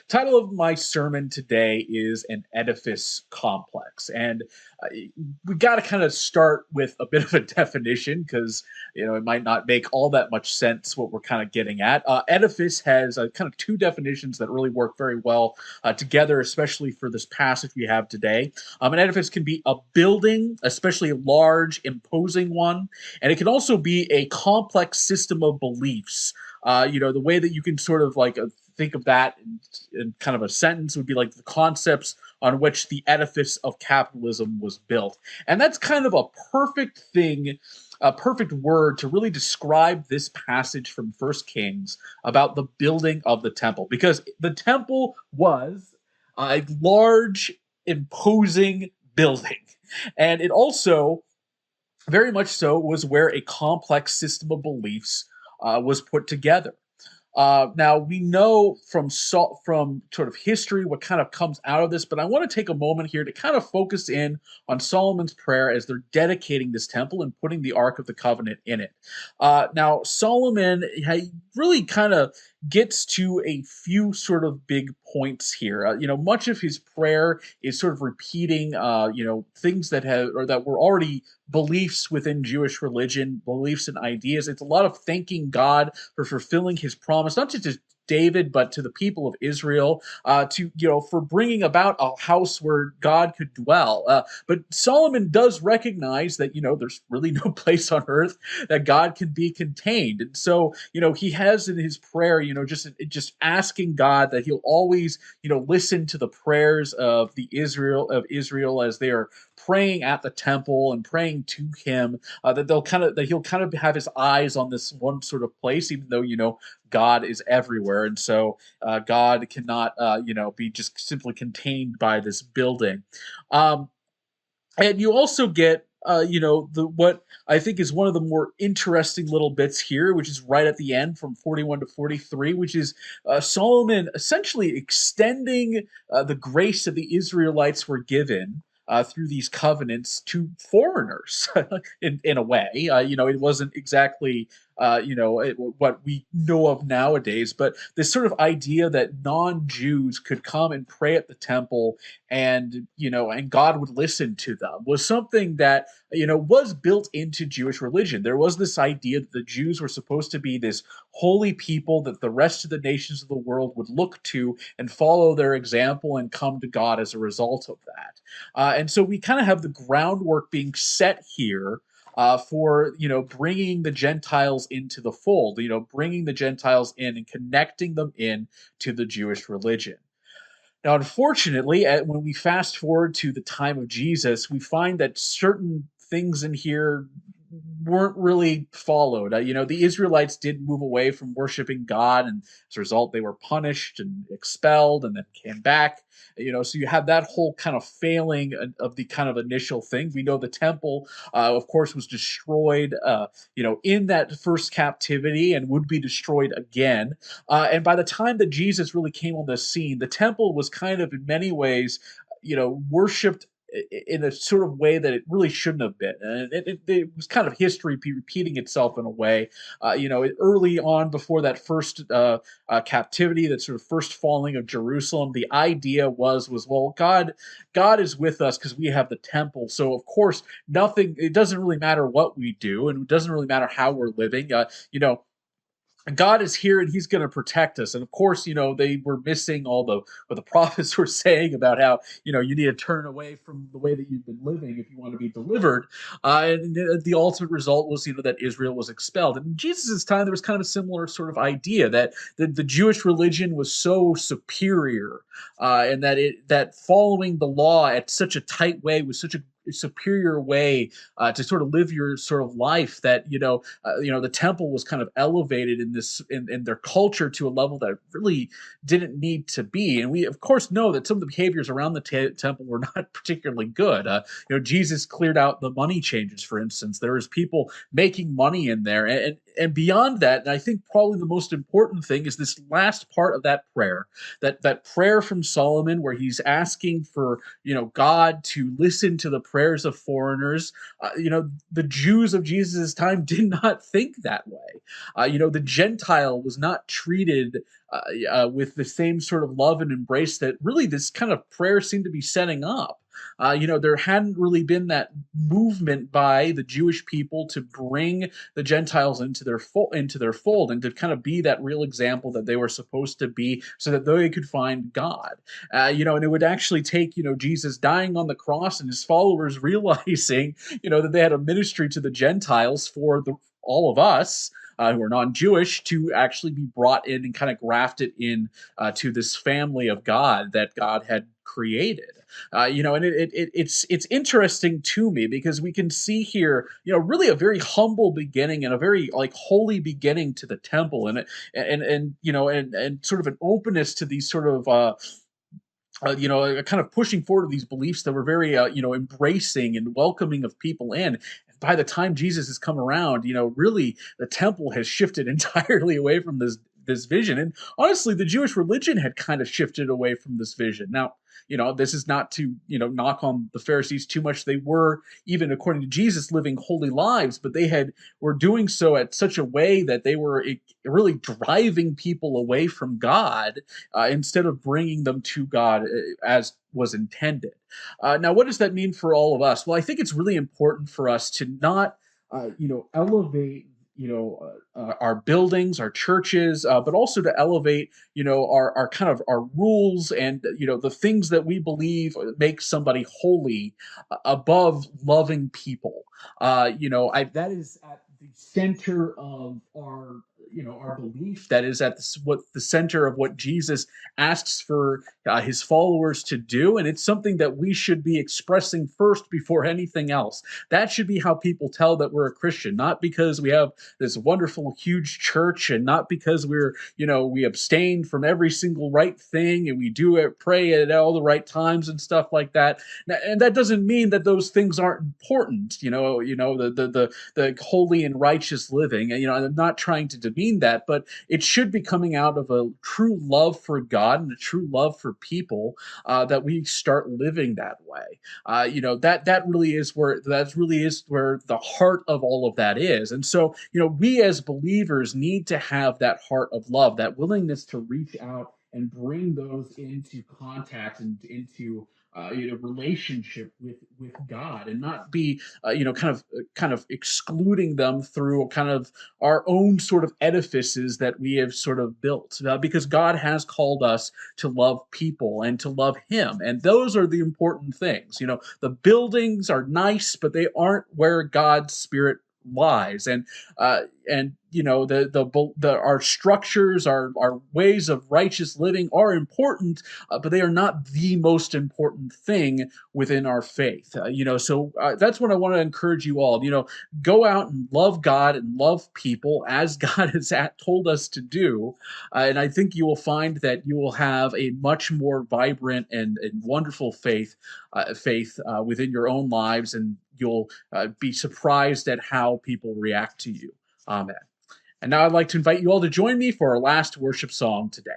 Title of my sermon today is an edifice complex, and we got to kind of start with a bit of a definition because it might not make all that much sense what we're kind of getting at. Edifice has kind of two definitions that really work very well together, especially for this passage we have today. An edifice can be a building, especially a large, imposing one, and it can also be a complex system of beliefs. The way that you can sort of think of that in kind of a sentence would be like the concepts on which the edifice of capitalism was built. And that's kind of a perfect thing, a perfect word to really describe this passage from First Kings about the building of the temple, because the temple was a large, imposing building. And it also, very much so, was where a complex system of beliefs was put together. Now we know from sort of history what kind of comes out of this, but I want to take a moment here to kind of focus in on Solomon's prayer as they're dedicating this temple and putting the Ark of the Covenant in it. Now Solomon really kind of gets to a few sort of big points here. Much of his prayer is sort of repeating, things that have or that were already beliefs within Jewish religion, beliefs and ideas. It's a lot of thanking God for fulfilling his promise, not just to David, but to the people of Israel, for bringing about a house where God could dwell. But Solomon does recognize that there's really no place on earth that God can be contained, and so he has in his prayer, just asking God that He'll always listen to the prayers of Israel as they are praying at the temple and praying to Him. That He'll kind of have His eyes on this one sort of place, even though God is everywhere, and so God cannot, be just simply contained by this building. And you also get, the what I think is one of the more interesting little bits here, which is right at the end from 41 to 43, which is Solomon essentially extending the grace that the Israelites were given. Through these covenants to foreigners, in a way, it wasn't exactly what we know of nowadays, but this sort of idea that non-Jews could come and pray at the temple, and God would listen to them, was something that was built into Jewish religion. There was this idea that the Jews were supposed to be this holy people that the rest of the nations of the world would look to and follow their example and come to God as a result of that. And so we kind of have the groundwork being set here for bringing the Gentiles into the fold, bringing the Gentiles in and connecting them in to the Jewish religion. Now, unfortunately, when we fast forward to the time of Jesus, we find that certain things in here weren't really followed. The Israelites did move away from worshiping God, and as a result, they were punished and expelled, and then came back. So you have that whole kind of failing of the kind of initial thing. We know the temple, of course, was destroyed, in that first captivity, and would be destroyed again. And by the time that Jesus really came on the scene, the temple was kind of in many ways, worshipped in a sort of way that it really shouldn't have been. And it was kind of history repeating itself in a way. Early on, before that first captivity, that sort of first falling of Jerusalem, the idea was well, God is with us because we have the temple. So of course, nothing. It doesn't really matter what we do, and it doesn't really matter how we're living. God is here and He's going to protect us. And of course, they were missing all what the prophets were saying about how you need to turn away from the way that you've been living if you want to be delivered. And the ultimate result was that Israel was expelled. And in Jesus' time, there was kind of a similar sort of idea that the Jewish religion was so superior, and that following the law at such a tight way was such a superior way to sort of live your sort of life, that the temple was kind of elevated in their culture to a level that it really didn't need to be. And we of course know that some of the behaviors around the temple were not particularly good. Jesus cleared out the money changers, for instance. There was people making money in there, and and beyond that, and I think probably the most important thing is this last part of that prayer, that prayer from Solomon, where he's asking for God to listen to the prayers of foreigners. The Jews of Jesus' time did not think that way. The Gentile was not treated with the same sort of love and embrace that really this kind of prayer seemed to be setting up. There hadn't really been that movement by the Jewish people to bring the Gentiles into their fold, and to kind of be that real example that they were supposed to be, so that they could find God. And it would actually take Jesus dying on the cross and his followers realizing that they had a ministry to the Gentiles for all of us. Who are non-Jewish, to actually be brought in and kind of grafted in to this family of God that God had created. And it's interesting to me because we can see here, really a very humble beginning and a very like holy beginning to the temple, and sort of an openness to these sort of kind of pushing forward these beliefs that were very, embracing and welcoming of people in. By the time Jesus has come around, really the temple has shifted entirely away from this vision. And honestly, the Jewish religion had kind of shifted away from this vision. Now, this is not to, knock on the Pharisees too much. They were, even according to Jesus, living holy lives, but were doing so at such a way that they were really driving people away from God, instead of bringing them to God as was intended. Now, what does that mean for all of us? Well, I think it's really important for us to not, elevate, our buildings, our churches, but also to elevate, our kind of our rules and the things that we believe make somebody holy, above loving people. That is at the center of our belief. That is at what the center of what Jesus asks for his followers to do, and it's something that we should be expressing first before anything else. That should be how people tell that we're a Christian, not because we have this wonderful huge church, and not because we abstain from every single right thing, and we do it, pray at all the right times and stuff like that. And that doesn't mean that those things aren't important. The holy and righteous living. I'm not trying to demean that, but it should be coming out of a true love for God and a true love for people, that we start living that way. That really is where the heart of all of that is. And so, we as believers need to have that heart of love, that willingness to reach out and bring those into contact and into relationship with God, and not be kind of excluding them through kind of our own sort of edifices that we have sort of built, because God has called us to love people and to love him, and those are the important things. The buildings are nice, but they aren't where God's spirit lies. And our structures, our ways of righteous living are important, but they are not the most important thing within our faith. So that's what I want to encourage you all. Go out and love God and love people as God has told us to do, and I think you will find that you will have a much more vibrant and wonderful faith within your own lives, and you'll be surprised at how people react to you. Amen. And now I'd like to invite you all to join me for our last worship song today.